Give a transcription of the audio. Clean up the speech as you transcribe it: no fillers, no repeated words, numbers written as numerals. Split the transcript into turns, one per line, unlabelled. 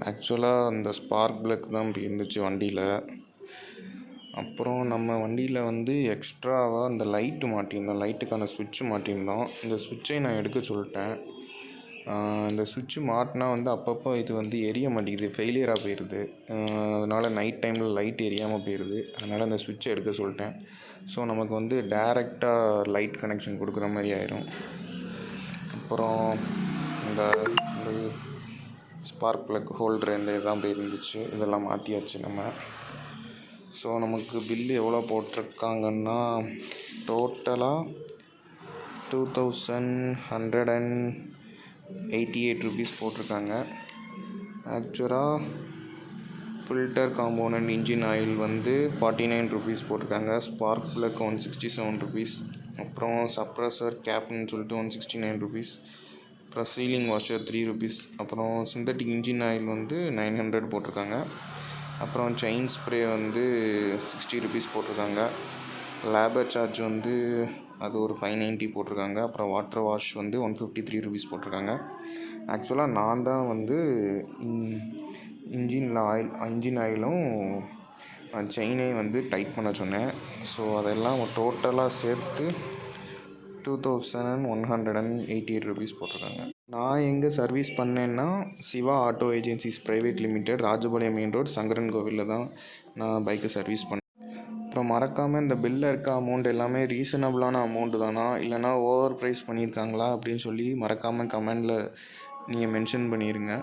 ஆக்சுவலாக அந்த spark plug தான் இப்படி இருந்துச்சு வண்டியில். அப்புறம் நம்ம வண்டியில் வந்து எக்ஸ்ட்ராவாக அந்த லைட்டு மாட்டியிருந்தோம், லைட்டுக்கான சுவிட்சு மாட்டியிருந்தோம். இந்த சுவிட்சை நான் எடுக்க சொல்லிட்டேன். இந்த சுவிட்சு மாட்டினா வந்து அப்பப்போ இது வந்து எரிய மாட்டேங்குது, ஃபெயிலியராக போயிடுது. அதனால் நைட் டைமில் லைட் எரியாமல் போயிடுது. அதனால் அந்த சுவிட்சை எடுக்க சொல்லிட்டேன். ஸோ நமக்கு வந்து டைரெக்டாக லைட் கனெக்ஷன் கொடுக்குற மாதிரி ஆயிரும். அப்புறம் இந்த ஸ்பார்க் ப்ளக் ஹோல்டர் இந்த இதுதான் போய் இருந்துச்சு, இதெல்லாம் மாற்றியாச்சு நம்ம. ஸோ நமக்கு பில்லு எவ்வளோ போட்டிருக்காங்கன்னா டோட்டலாக 2188 ருபீஸ் போட்டிருக்காங்க. ஆக்சுவலாக ஃபில்டர் காம்போனன்ட் இன்ஜின் ஆயில் வந்து 49 ருபீஸ் போட்டிருக்காங்க. Spark plug 167 rupees. அப்புறம் சப்ரஸர் கேப்னு சொல்லிட்டு 169 ருபீஸ். அப்புறம் சீலிங் வாஷர் 3 ருபீஸ். அப்புறம் சிந்தட்டிக் இன்ஜின் ஆயில் வந்து 900 போட்டிருக்காங்க. அப்புறம் செயின் ஸ்ப்ரே வந்து 60 ருபீஸ் போட்டிருக்காங்க. லேபர் சார்ஜ் வந்து அது ஒரு 590 போட்டிருக்காங்க. அப்புறம் வாட்டர் வாஷ் வந்து 153 ருபீஸ் போட்டிருக்காங்க. ஆக்சுவலாக நான் தான் வந்து இன்ஜின் ஆயிலும் செயினையும் வந்து டைட் பண்ண சொன்னேன். ஸோ அதெல்லாம் டோட்டலாக சேர்த்து 2188 ருபீஸ் போட்டிருக்காங்க. நான் எங்கே சர்வீஸ் பண்ணேன்னா Siva auto agencies private limited, Rajapalayam main road, Sankaran கோவிலில் தான் நான் பைக்கை சர்வீஸ் பண்ணேன். அப்புறம் மறக்காமல் இந்த பில்லில் இருக்க அமௌண்ட் எல்லாமே ரீசனபிளான அமௌண்ட்டு தானா, இல்லைனா ஓவர் ப்ரைஸ் பண்ணியிருக்காங்களா அப்படின்னு சொல்லி மறக்காமல் கமெண்டில் நீங்கள் மென்ஷன் பண்ணிடுங்க.